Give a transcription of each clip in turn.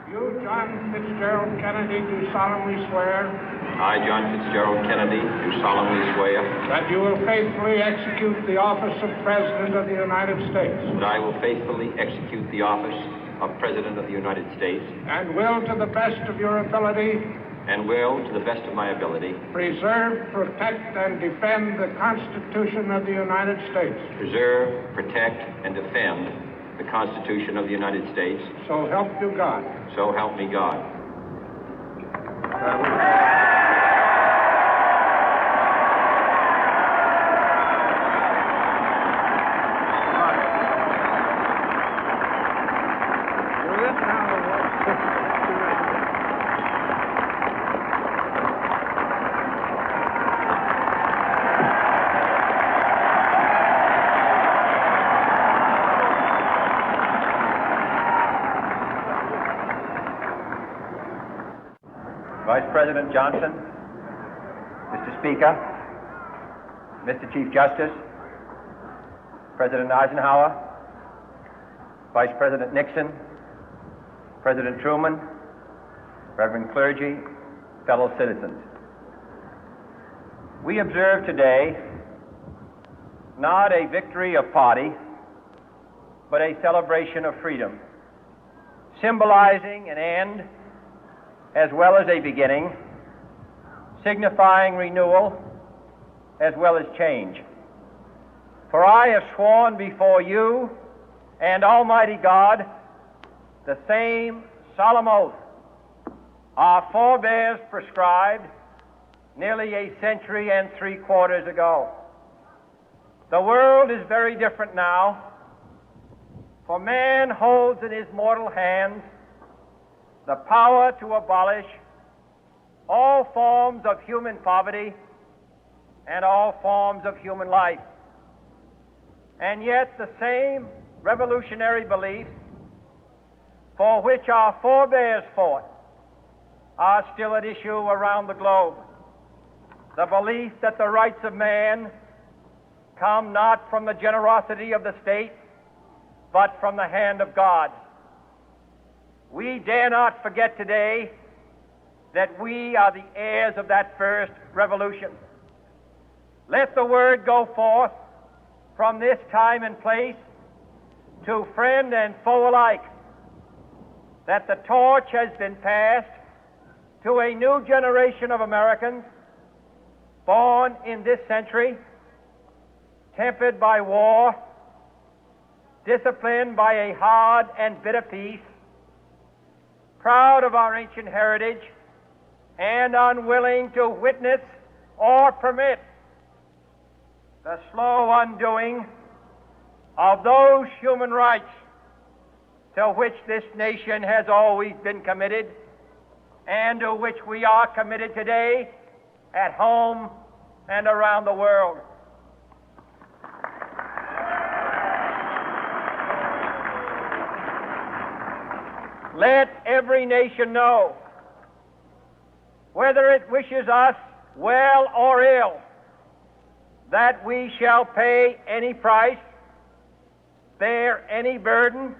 You, John Fitzgerald Kennedy, do solemnly swear. I, John Fitzgerald Kennedy, do solemnly swear. That you will faithfully execute the office of President of the United States. That I will faithfully execute the office of President of the United States. And will, to the best of your ability. And will, to the best of my ability. Preserve, protect, and defend the Constitution of the United States. Preserve, protect, and defend the Constitution of the United States. So help you God. So help me God. Vice President Johnson, Mr. Speaker, Mr. Chief Justice, President Eisenhower, Vice President Nixon, President Truman, Reverend clergy, fellow citizens. We observe today not a victory of party, but a celebration of freedom, symbolizing an end as well as a beginning, signifying renewal as well as change. For I have sworn before you and Almighty God the same solemn oath our forebears prescribed nearly a century and 3/4 ago. The world is very different now, for man holds in his mortal hands the power to abolish all forms of human poverty and all forms of human life. And yet the same revolutionary beliefs for which our forebears fought are still at issue around the globe. The belief that the rights of man come not from the generosity of the state, but from the hand of God. We dare not forget today that we are the heirs of that first revolution. Let the word go forth from this time and place to friend and foe alike that the torch has been passed to a new generation of Americans born in this century, tempered by war, disciplined by a hard and bitter peace, proud of our ancient heritage, and unwilling to witness or permit the slow undoing of those human rights to which this nation has always been committed and to which we are committed today at home and around the world. Let every nation know, whether it wishes us well or ill, that we shall pay any price, bear any burden,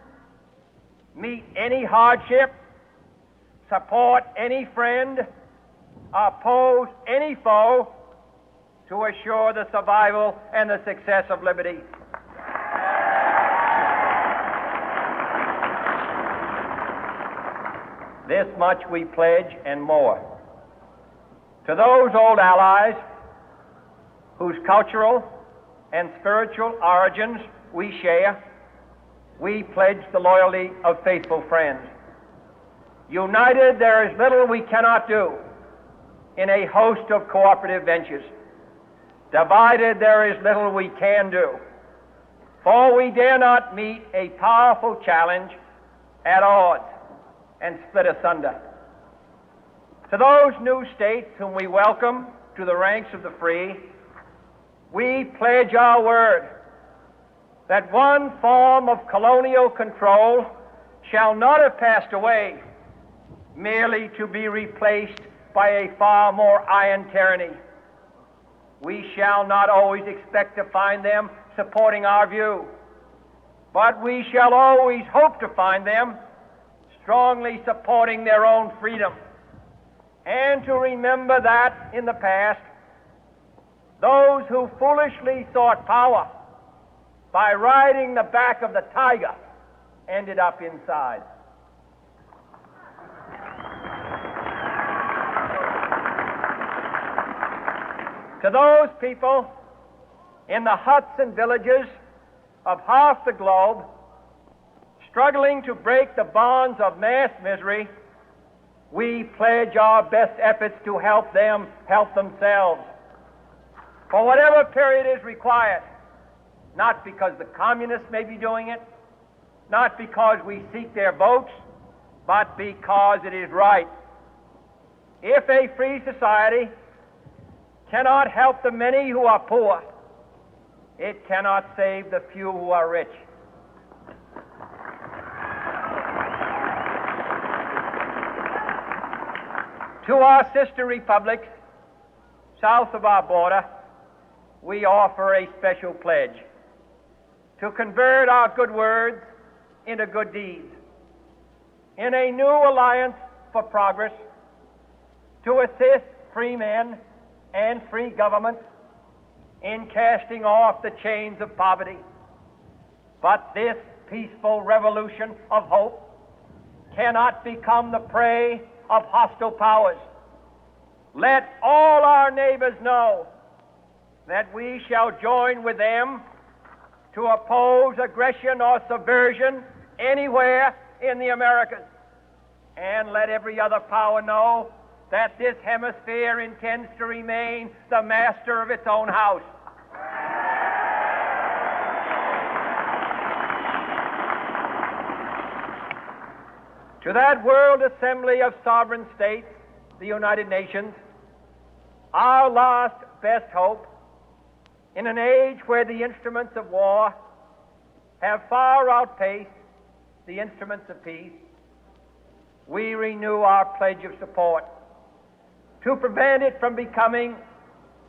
meet any hardship, support any friend, oppose any foe to assure the survival and the success of liberty. This much we pledge and more. To those old allies whose cultural and spiritual origins we share, we pledge the loyalty of faithful friends. United, there is little we cannot do in a host of cooperative ventures. Divided, there is little we can do, for we dare not meet a powerful challenge at odds and split asunder. To those new states whom we welcome to the ranks of the free, we pledge our word that one form of colonial control shall not have passed away, merely to be replaced by a far more iron tyranny. We shall not always expect to find them supporting our view, but we shall always hope to find them strongly supporting their own freedom, and to remember that in the past, those who foolishly sought power by riding the back of the tiger ended up inside. To those people in the huts and villages of half the globe struggling to break the bonds of mass misery, we pledge our best efforts to help them help themselves for whatever period is required, not because the communists may be doing it, not because we seek their votes, but because it is right. If a free society cannot help the many who are poor, it cannot save the few who are rich. To our sister republics south of our border, we offer a special pledge to convert our good words into good deeds, in a new alliance for progress, to assist free men and free governments in casting off the chains of poverty. But this peaceful revolution of hope cannot become the prey of hostile powers. Let all our neighbors know that we shall join with them to oppose aggression or subversion anywhere in the Americas. And let every other power know that this hemisphere intends to remain the master of its own house. To that World Assembly of Sovereign States, the United Nations, our last best hope, in an age where the instruments of war have far outpaced the instruments of peace, we renew our pledge of support to prevent it from becoming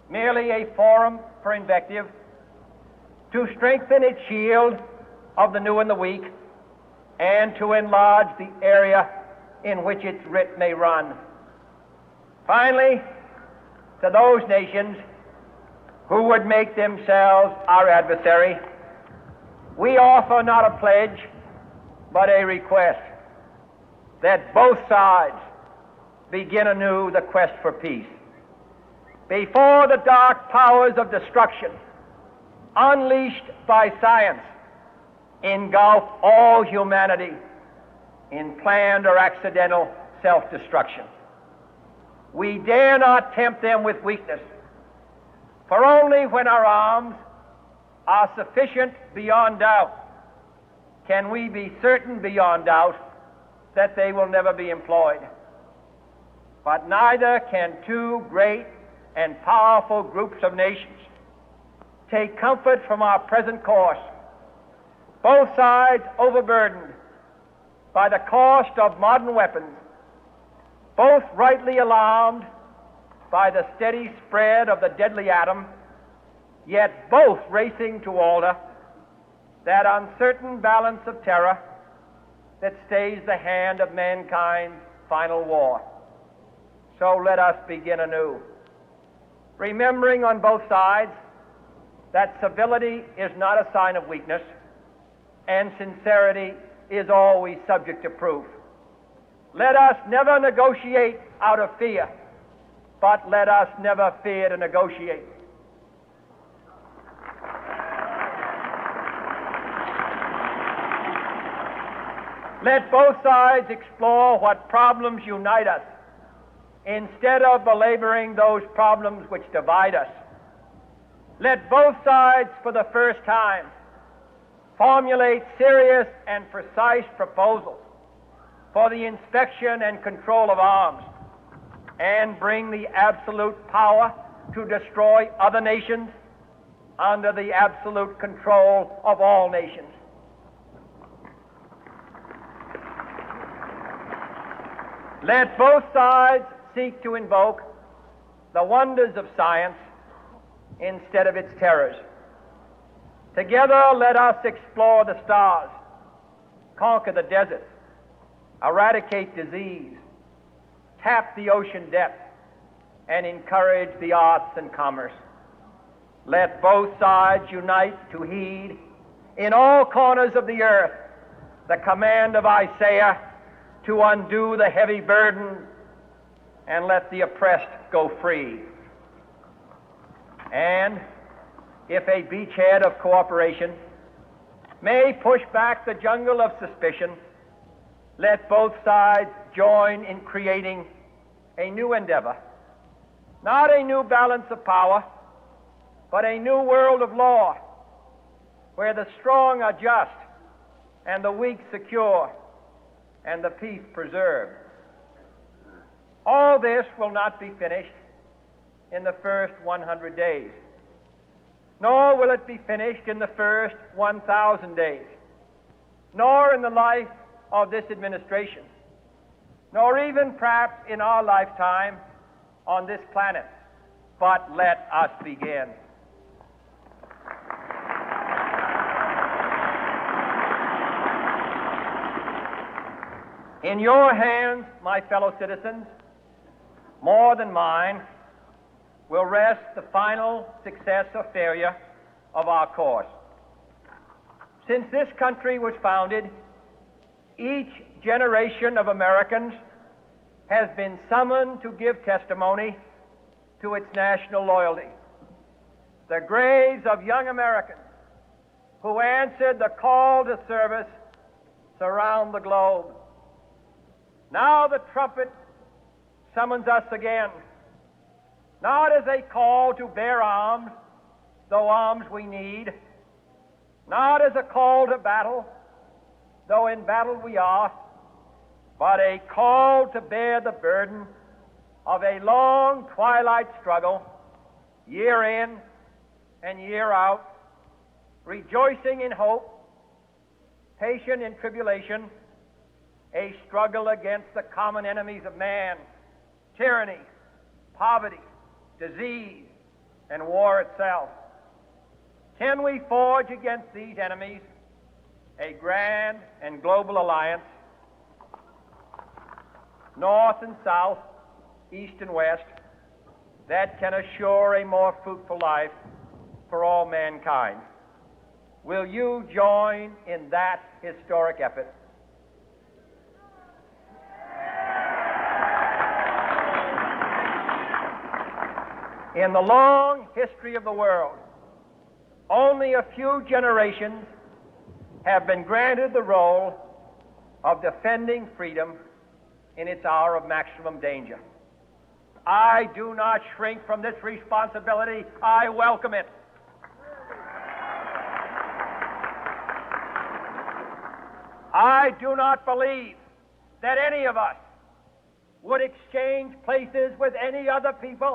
merely a forum for invective, to strengthen its shield of the new and the weak, and to enlarge the area in which its writ may run. Finally, to those nations who would make themselves our adversary, we offer not a pledge, but a request that both sides begin anew the quest for peace. Before the dark powers of destruction, unleashed by science, engulf all humanity in planned or accidental self-destruction, we dare not tempt them with weakness, for only when our arms are sufficient beyond doubt can we be certain beyond doubt that they will never be employed. But neither can two great and powerful groups of nations take comfort from our present course, both sides overburdened by the cost of modern weapons, both rightly alarmed by the steady spread of the deadly atom, yet both racing to alter that uncertain balance of terror that stays the hand of mankind's final war. So let us begin anew, remembering on both sides that civility is not a sign of weakness, and sincerity is always subject to proof. Let us never negotiate out of fear, but let us never fear to negotiate. Let both sides explore what problems unite us, instead of belaboring those problems which divide us. Let both sides, for the first time, formulate serious and precise proposals for the inspection and control of arms, and bring the absolute power to destroy other nations under the absolute control of all nations. Let both sides seek to invoke the wonders of science instead of its terrors. Together, let us explore the stars, conquer the deserts, eradicate disease, tap the ocean depth, and encourage the arts and commerce. Let both sides unite to heed in all corners of the earth the command of Isaiah to undo the heavy burden and let the oppressed go free. And if a beachhead of cooperation may push back the jungle of suspicion, let both sides join in creating a new endeavor, not a new balance of power, but a new world of law, where the strong are just and the weak secure and the peace preserved. All this will not be finished in the first 100 days, nor will it be finished in the first 1,000 days, nor in the life of this administration, nor even perhaps in our lifetime on this planet. But let us begin. In your hands, my fellow citizens, more than mine, will rest the final success or failure of our course. Since this country was founded, each generation of Americans has been summoned to give testimony to its national loyalty. The graves of young Americans who answered the call to service surround the globe. Now the trumpet summons us again, not as a call to bear arms, though arms we need, not as a call to battle, though in battle we are, but a call to bear the burden of a long twilight struggle, year in and year out, rejoicing in hope, patient in tribulation, a struggle against the common enemies of man, tyranny, poverty, disease, and war itself. Can we forge against these enemies a grand and global alliance, north and south, east and west, that can assure a more fruitful life for all mankind? Will you join in that historic effort? In the long history of the world, only a few generations have been granted the role of defending freedom in its hour of maximum danger. I do not shrink from this responsibility. I welcome it. I do not believe that any of us would exchange places with any other people